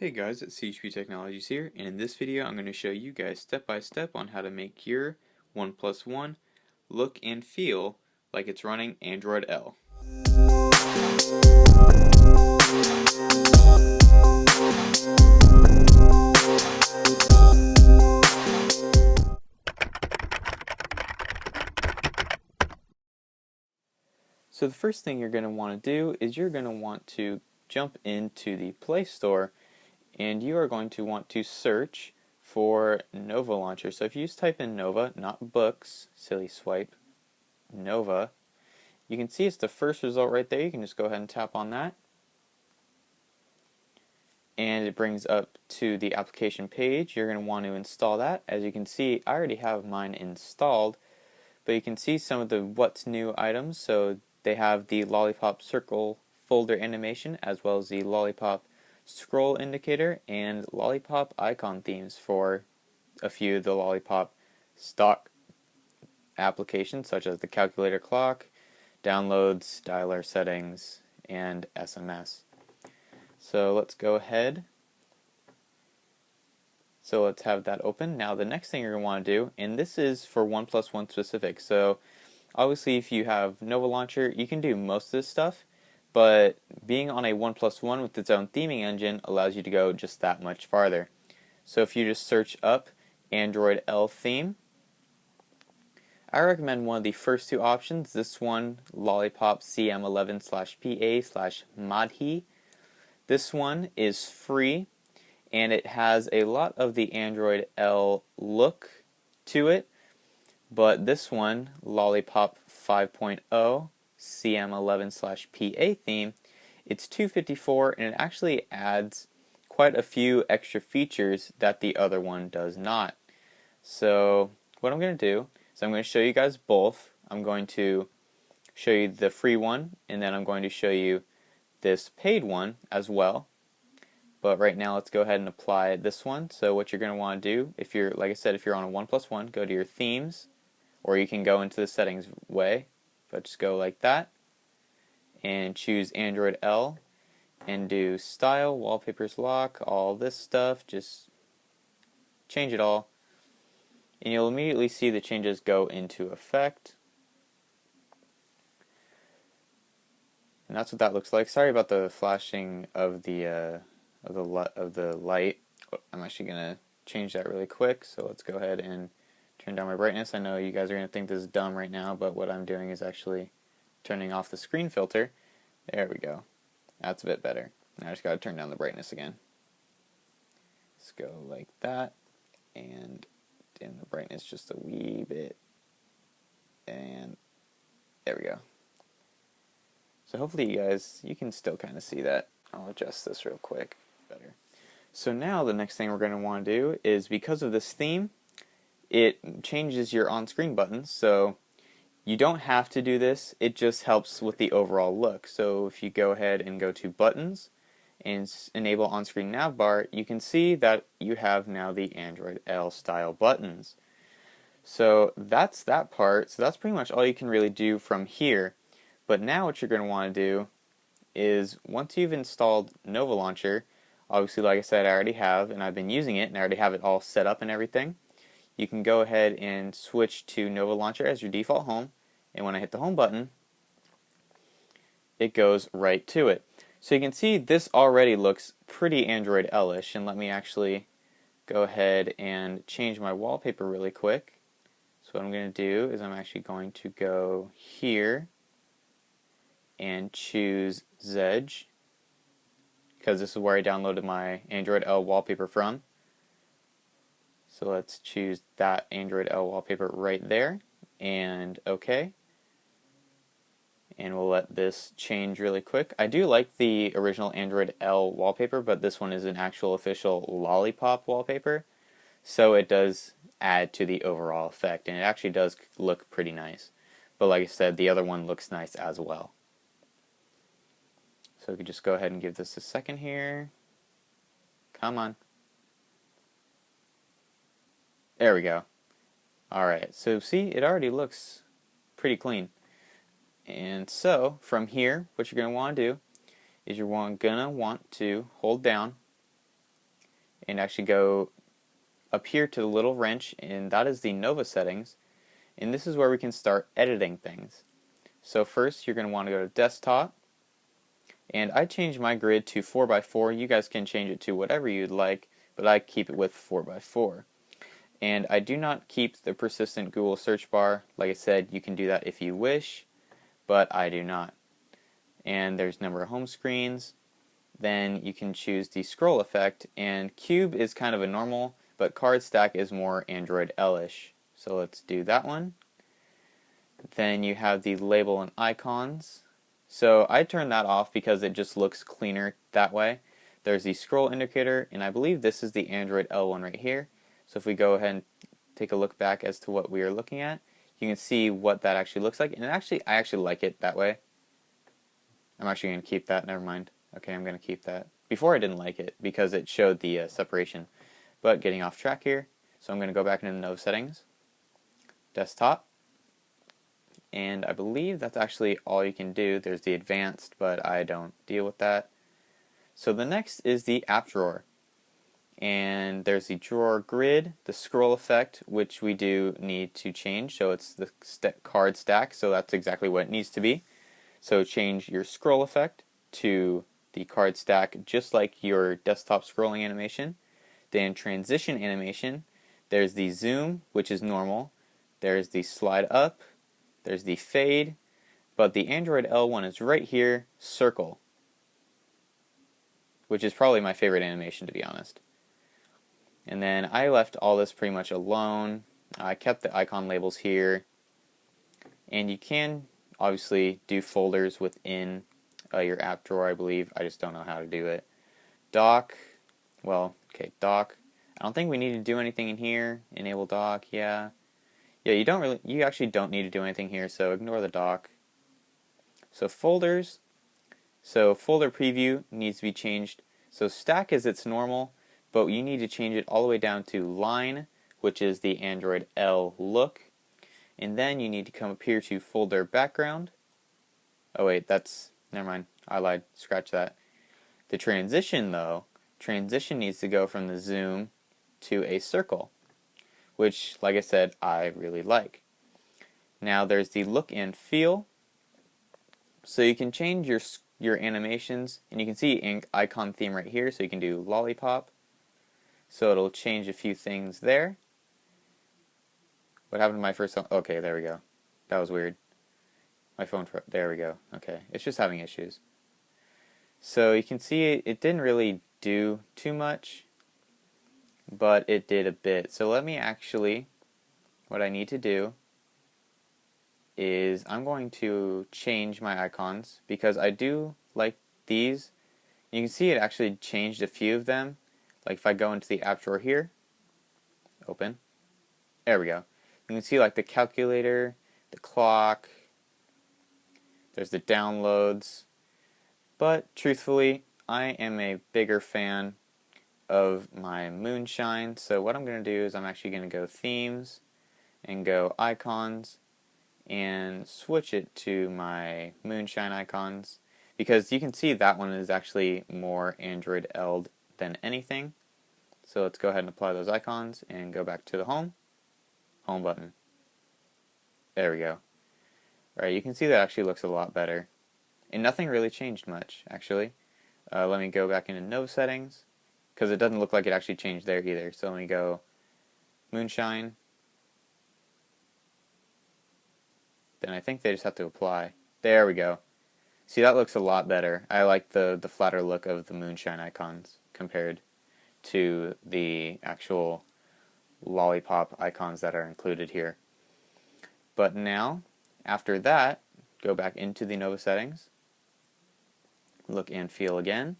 Hey guys, it's CHP Technologies here, and in this video I'm going to show you guys step by step on how to make your OnePlus One look and feel like it's running Android L. So the first thing you're going to want to do is you're going to want to jump into the Play Store, and you are going to want to search for Nova Launcher. So if you just type in Nova, not books, silly swipe, Nova, you can see it's the first result right there. You can just go ahead and tap on that, and it brings up to the application page. You're going to want to install that. As you can see, I already have mine installed, but you can see some of the what's new items. So they have the Lollipop circle folder animation, as well as the Lollipop scroll indicator and Lollipop icon themes for a few of the Lollipop stock applications, such as the calculator clock, downloads, dialer settings, and SMS. So let's go ahead. So let's have that open. Now the next thing you're going to want to do, and this is for OnePlus One specific, so obviously if you have Nova Launcher, you can do most of this stuff, but being on a OnePlus One with its own theming engine allows you to go just that much farther. So if you just search up Android L theme, I recommend one of the first two options. This one, Lollipop CM11/PA/Madhi. This one is free, and it has a lot of the Android L look to it, but this one, Lollipop 5.0 CM11/PA theme, it's $254, and it actually adds quite a few extra features that the other one does not. So what I'm going to do is I'm going to show you guys both. I'm going to show you the free one, and then I'm going to show you this paid one as well. But right now let's go ahead and apply this one. So what you're going to want to do, if you're, like I said, if you're on a OnePlus One, go to your themes, or you can go into the settings way, but just go like that and choose Android L and do style, wallpapers, lock, all this stuff. Just change it all, and you'll immediately see the changes go into effect. And that's what that looks like. Sorry about the flashing of the light. I'm actually gonna change that really quick. So let's go ahead and turn down my brightness. I know you guys are gonna think this is dumb right now, but what I'm doing is actually turning off the screen filter. There we go. That's a bit better. Now I just gotta turn down the brightness again. Let's go like that, and dim the brightness just a wee bit, and there we go. So hopefully you can still kind of see that. I'll adjust this real quick. Better. So now the next thing we're going to want to do is, because of this theme, it changes your on-screen buttons. So you don't have to do this, it just helps with the overall look. So if you go ahead and go to buttons and enable on-screen nav bar, you can see that you have now the Android L style buttons. So that's that part. So that's pretty much all you can really do from here. But now what you're going to want to do is, once you've installed Nova Launcher, obviously like I said I already have, and I've been using it, and I already have it all set up and everything, you can go ahead and switch to Nova Launcher as your default home, and when I hit the home button, it goes right to it. So you can see this already looks pretty Android L-ish, and let me actually go ahead and change my wallpaper really quick. So what I'm going to do is I'm actually going to go here and choose Zedge, because this is where I downloaded my Android L wallpaper from. So let's choose that Android L wallpaper right there, and OK. And we'll let this change really quick. I do like the original Android L wallpaper, but this one is an actual official Lollipop wallpaper, so it does add to the overall effect, and it actually does look pretty nice. But like I said, the other one looks nice as well. So we can just go ahead and give this a second here. Come on. There we go. Alright, so see, it already looks pretty clean. And so, from here, what you're going to want to do is you're going to want to hold down and actually go up here to the little wrench, and that is the Nova settings, and this is where we can start editing things. So first you're going to want to go to desktop, and I changed my grid to 4x4. You guys can change it to whatever you'd like, but I keep it with 4x4. And I do not keep the persistent Google search bar. Like I said, you can do that if you wish, but I do not. And there's number of home screens. Then you can choose the scroll effect, and cube is kind of a normal, but card stack is more Android L-ish. So let's do that one. Then you have the label and icons. So I turned that off because it just looks cleaner that way. There's the scroll indicator, and I believe this is the Android L one right here. So if we go ahead and take a look back as to what we are looking at, you can see what that actually looks like. And I actually like it that way. I'm actually going to keep that. Never mind. Okay, I'm going to keep that. Before I didn't like it because it showed the separation. But getting off track here, so I'm going to go back into the Nova settings, desktop, and I believe that's actually all you can do. There's the advanced, but I don't deal with that. So the next is the app drawer. And there's the drawer grid, the scroll effect, which we do need to change. So it's the card stack, so that's exactly what it needs to be. So change your scroll effect to the card stack, just like your desktop scrolling animation. Then transition animation, there's the zoom, which is normal. There's the slide up. There's the fade. But the Android L one is right here, circle, which is probably my favorite animation, to be honest. And then I left all this pretty much alone. I kept the icon labels here. And you can obviously do folders within your app drawer, I believe. I just don't know how to do it. Dock, well, okay, dock. I don't think we need to do anything in here. Enable dock, yeah. Yeah, you actually don't need to do anything here, so ignore the dock. So folders. So folder preview needs to be changed. So stack is its normal, but you need to change it all the way down to line, which is the Android L look. And then you need to come up here to folder background. Oh wait, never mind, I lied, scratch that. The transition though, transition needs to go from the zoom to a circle, which, like I said, I really like. Now there's the look and feel. So you can change your animations, and you can see icon theme right here, so you can do Lollipop. So it'll change a few things there. What happened to my first phone? Okay, there we go. That was weird. My phone, there we go. Okay, it's just having issues. So you can see it didn't really do too much, but it did a bit. So let me actually, what I need to do is I'm going to change my icons because I do like these. You can see it actually changed a few of them. Like if I go into the app drawer here, open, there we go. You can see like the calculator, the clock, there's the downloads, but truthfully, I am a bigger fan of my moonshine, so what I'm going to do is I'm actually going to go themes and go icons and switch it to my moonshine icons, because you can see that one is actually more Android L'd than anything. So let's go ahead and apply those icons and go back to the home button. There we go. Alright, you can see that actually looks a lot better. And nothing really changed much, actually. Let me go back into Nova settings, because it doesn't look like it actually changed there either. So let me go moonshine. Then I think they just have to apply. There we go. See, that looks a lot better. I like the flatter look of the moonshine icons compared to the actual Lollipop icons that are included here. But now, after that, go back into the Nova settings, look and feel again.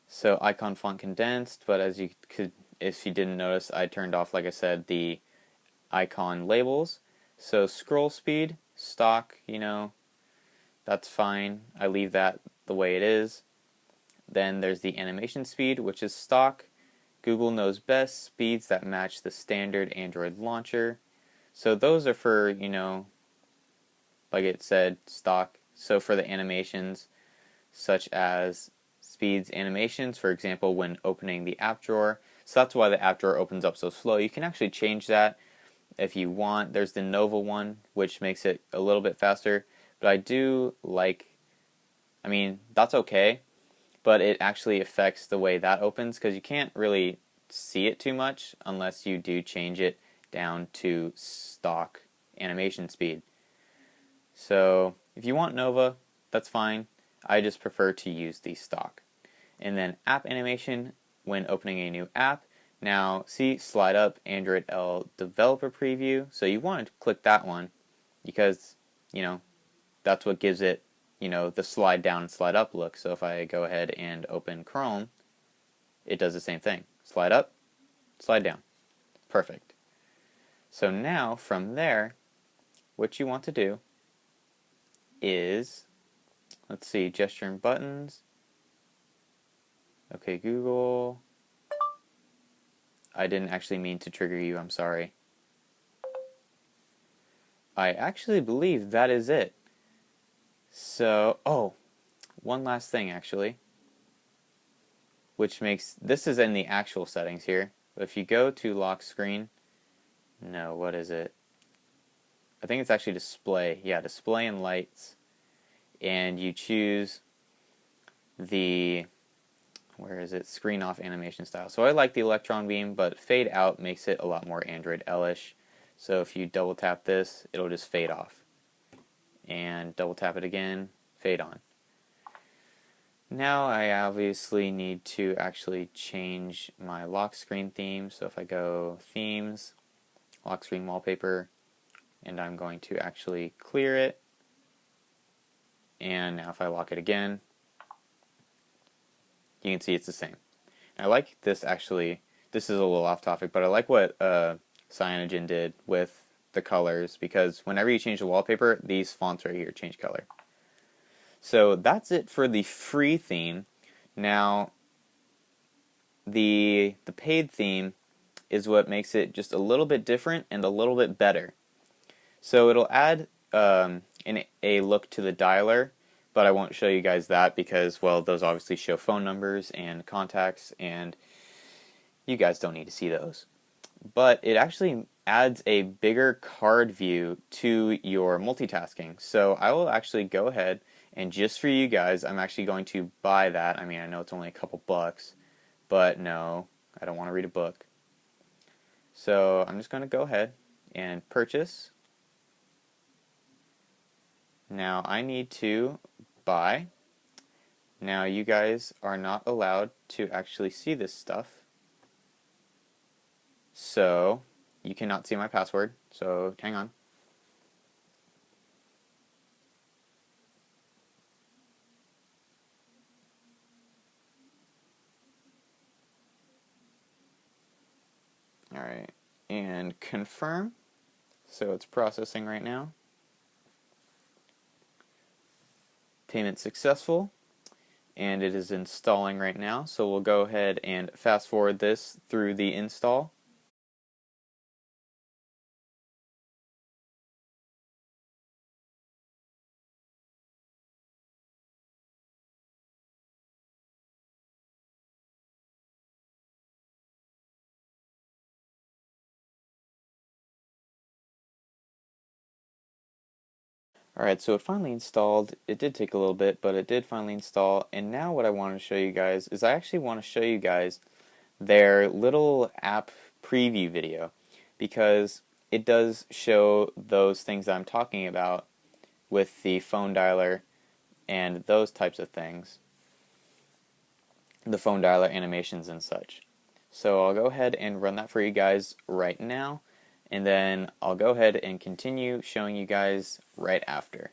So icon font condensed, but as you could, if you didn't notice, I turned off, like I said, the icon labels. So scroll speed, stock, that's fine. I leave that the way it is. Then there's the animation speed, which is stock. Google knows best speeds that match the standard Android launcher. So those are for, like it said, stock. So for the animations, such as speeds animations, for example, when opening the app drawer. So that's why the app drawer opens up so slow. You can actually change that if you want. There's the Nova one, which makes it a little bit faster. But I do like, I mean, that's okay, but it actually affects the way that opens because you can't really see it too much unless you do change it down to stock animation speed. So if you want Nova, that's fine. I just prefer to use the stock. And then app animation when opening a new app. Now see, slide up Android L developer preview. So you want to click that one because, you know, that's what gives it, you know, the slide down and slide up look. So if I go ahead and open Chrome, it does the same thing. Slide up, slide down. Perfect. So now from there, what you want to do is, let's see, gesture and buttons. Okay, Google. I didn't actually mean to trigger you, I'm sorry. I actually believe that is it. So, oh, one last thing actually, which makes, this is in the actual settings here, but if you go to lock screen, no, what is it? I think it's actually display, yeah, display and lights, and you choose the, where is it, screen off animation style. So I like the electron beam, but fade out makes it a lot more Android L-ish. So if you double tap this, it'll just fade off. And double tap it again, fade on. Now I obviously need to actually change my lock screen theme. So if I go themes, lock screen wallpaper, and I'm going to actually clear it. And now if I lock it again, you can see it's the same. I like this actually, this is a little off topic, but I like what Cyanogen did with the colors, because whenever you change the wallpaper, these fonts right here change color. So that's it for the free theme. Now the paid theme is what makes it just a little bit different and a little bit better. So it'll add a look to the dialer, but I won't show you guys that because, well, those obviously show phone numbers and contacts, and you guys don't need to see those. But it actually adds a bigger card view to your multitasking. So I will actually go ahead and just for you guys, I'm actually going to buy that. I mean, I know it's only a couple bucks, but no, I don't want to read a book. So I'm just going to go ahead and purchase. Now I need to buy. Now you guys are not allowed to actually see this stuff. So you cannot see my password, so hang on. Alright, and confirm. So it's processing right now. Payment successful, and it is installing right now. So we'll go ahead and fast forward this through the install. Alright, so it finally installed. It did take a little bit, but it did finally install. And now what I want to show you guys is I actually want to show you guys their little app preview video, because it does show those things that I'm talking about with the phone dialer and those types of things. The phone dialer animations and such. So I'll go ahead and run that for you guys right now. And then I'll go ahead and continue showing you guys right after.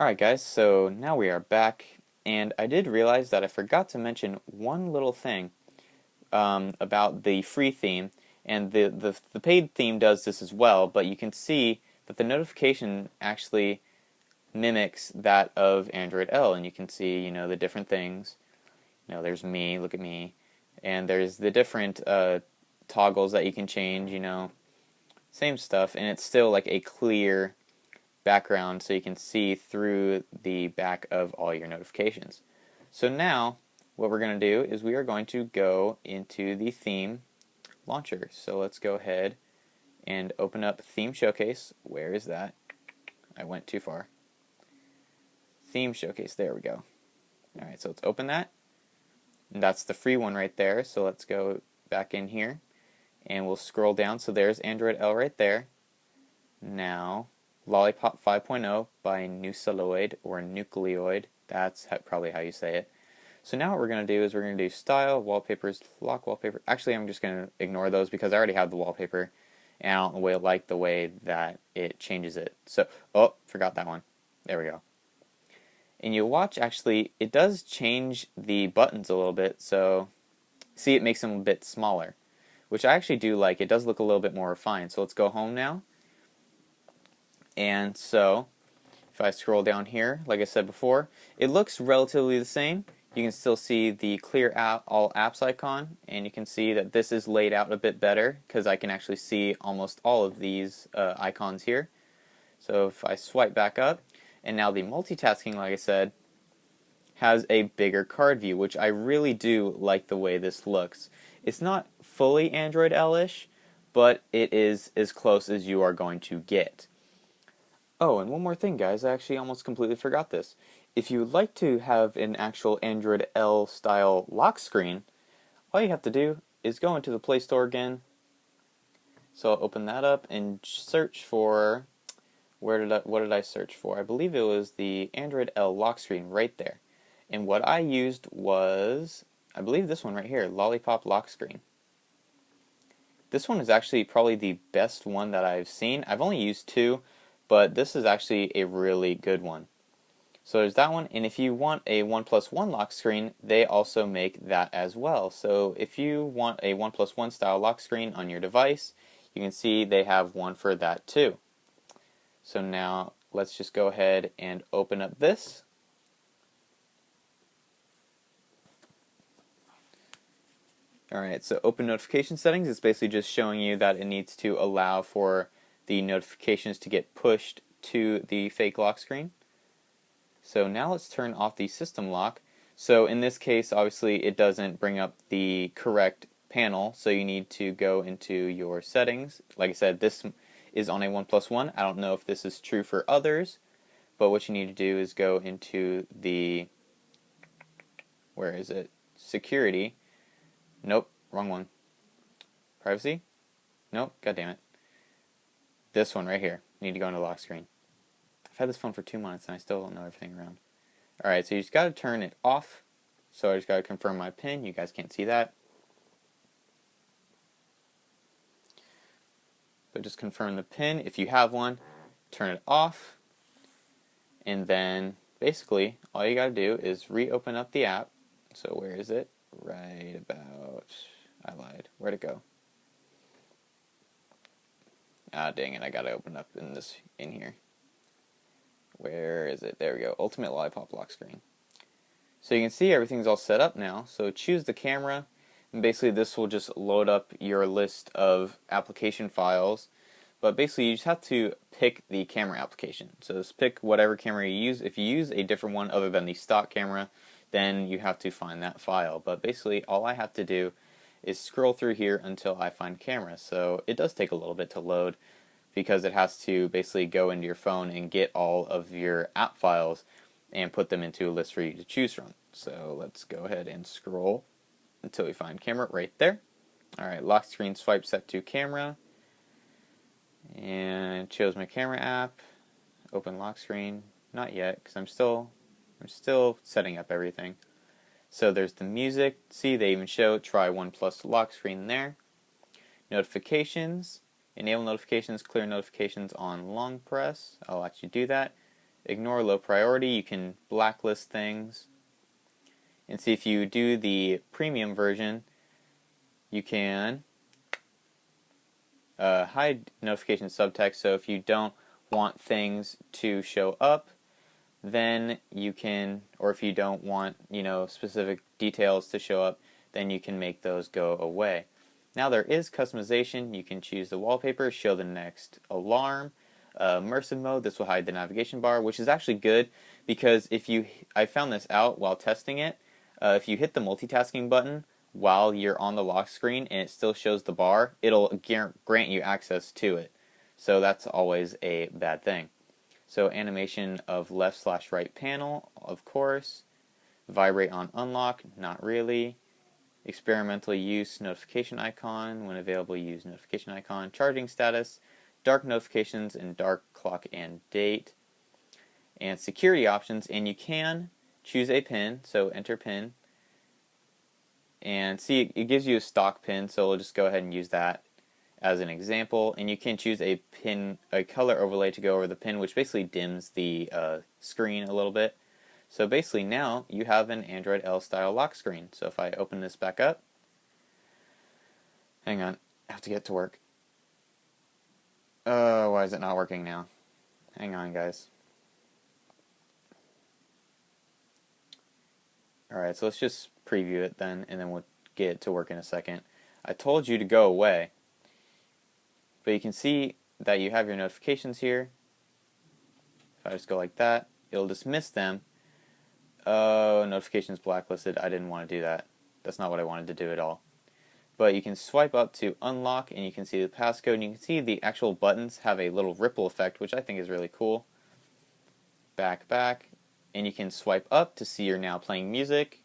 Alright guys, so now we are back, and I did realize that I forgot to mention one little thing about the free theme, and the paid theme does this as well, but you can see that the notification actually mimics that of Android L, and you can see, the different things. There's me, look at me, and there's the different toggles that you can change, same stuff, and it's still like a clear background so you can see through the back of all your notifications. So now what we're going to do is we are going to go into the theme launcher. So let's go ahead and open up Theme Showcase. Where is that? I went too far. Theme Showcase, there we go. Alright, so let's open that. And that's the free one right there. So let's go back in here and we'll scroll down. So there's Android L right there. Now Lollipop 5.0 by Nucleoid or Nucleoid. That's probably how you say it. So now what we're going to do is we're going to do Style, Wallpapers, Lock Wallpaper. Actually, I'm just going to ignore those because I already have the wallpaper, and I don't really like the way that it changes it. So, oh, forgot that one. There we go. And you'll watch, actually, it does change the buttons a little bit. So, see, it makes them a bit smaller, which I actually do like. It does look a little bit more refined. So let's go home now. And so, if I scroll down here, like I said before, it looks relatively the same. You can still see the clear all apps icon, and you can see that this is laid out a bit better because I can actually see almost all of these icons here. So if I swipe back up, and now the multitasking, like I said, has a bigger card view, which I really do like the way this looks. It's not fully Android L-ish, but it is as close as you are going to get. Oh, and one more thing, guys. I actually almost completely forgot this. If you would like to have an actual Android L style lock screen, all you have to do is go into the Play Store again. So I'll open that up and search for, what did I search for? I believe it was the Android L lock screen right there. And what I used was, I believe this one right here, Lollipop lock screen. This one is actually probably the best one that I've seen. I've only used two, but this is actually a really good one. So there's that one, and if you want a 1+1 lock screen, they also make that as well. So if you want a 1+1 style lock screen on your device, you can see they have one for that too. So now let's just go ahead and open up this. Alright, so open notification settings is basically just showing you that it needs to allow for the notifications to get pushed to the fake lock screen. So now let's turn off the system lock. So in this case, obviously it doesn't bring up the correct panel, so you need to go into your settings. Like I said, this is on a 1+1. I don't know if this is true for others, but what you need to do is go into the, where is it? Security. Nope, wrong one. Privacy? Nope, god damn it. This one right here. You need to go into lock screen. I've had this phone for 2 months and I still don't know everything around. Alright, so you just got to turn it off. So I just got to confirm my PIN. You guys can't see that. But just confirm the PIN. If you have one, turn it off. And then basically all you got to do is reopen up the app. So where is it? Right about, I lied. Where'd it go? Ah, dang it, I gotta open up in here. Where is it? There we go. Ultimate Lollipop lock screen. So you can see everything's all set up now. So choose the camera, and basically this will just load up your list of application files. But basically you just have to pick the camera application. So just pick whatever camera you use. If you use a different one other than the stock camera, then you have to find that file. But basically all I have to do is scroll through here until I find camera. So it does take a little bit to load because it has to basically go into your phone and get all of your app files and put them into a list for you to choose from. So let's go ahead and scroll until we find camera right there. Alright, lock screen swipe set to camera. And chose my camera app. Open lock screen. Not yet, because I'm still setting up everything. So there's the music. See, they even show try 1+ lock screen there. Notifications. Enable notifications, clear notifications on long press. I'll let you do that. ignore low priority. You can blacklist things. And see, if you do the premium version, you can hide notification subtext. So if you don't want things to show up, then you can, or if you don't want, specific details to show up, then you can make those go away. Now there is customization. You can choose the wallpaper, show the next alarm, immersive mode. This will hide the navigation bar, which is actually good because I found this out while testing it. If you hit the multitasking button while you're on the lock screen and it still shows the bar, it'll grant you access to it. So that's always a bad thing. So animation of left/right panel, of course. Vibrate on unlock, not really. Experimental use notification icon. When available, use notification icon. Charging status, dark notifications, and dark clock and date. And security options, and you can choose a pin, so enter pin. And see, it gives you a stock pin, so we'll just go ahead and use that as an example. And you can choose a color overlay to go over the pin, which basically dims the screen a little bit. So basically now you have an Android L style lock screen. So if I open this back up, hang on, I have to get to work. Why is it not working now? Hang on, guys. Alright, so let's just preview it then, and then we'll get it to work in a second. I told you to go away, but you can see that you have your notifications here. If I just go like that, it'll dismiss them. Oh, notifications blacklisted. I didn't want to do that. That's not what I wanted to do at all. But you can swipe up to unlock, and you can see the passcode, and you can see the actual buttons have a little ripple effect, which I think is really cool. Back, and you can swipe up to see you're now playing music.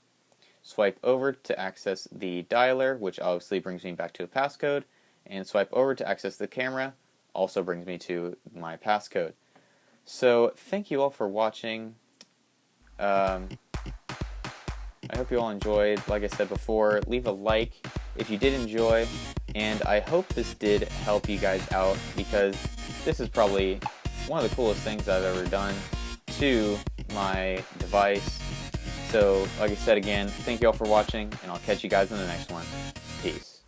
Swipe over to access the dialer, which obviously brings me back to a passcode. And swipe over to access the camera, also brings me to my passcode. So thank you all for watching. I hope you all enjoyed. Like I said before, leave a like if you did enjoy, and I hope this did help you guys out, because this is probably one of the coolest things I've ever done to my device. So like I said again, thank you all for watching, and I'll catch you guys in the next one. Peace.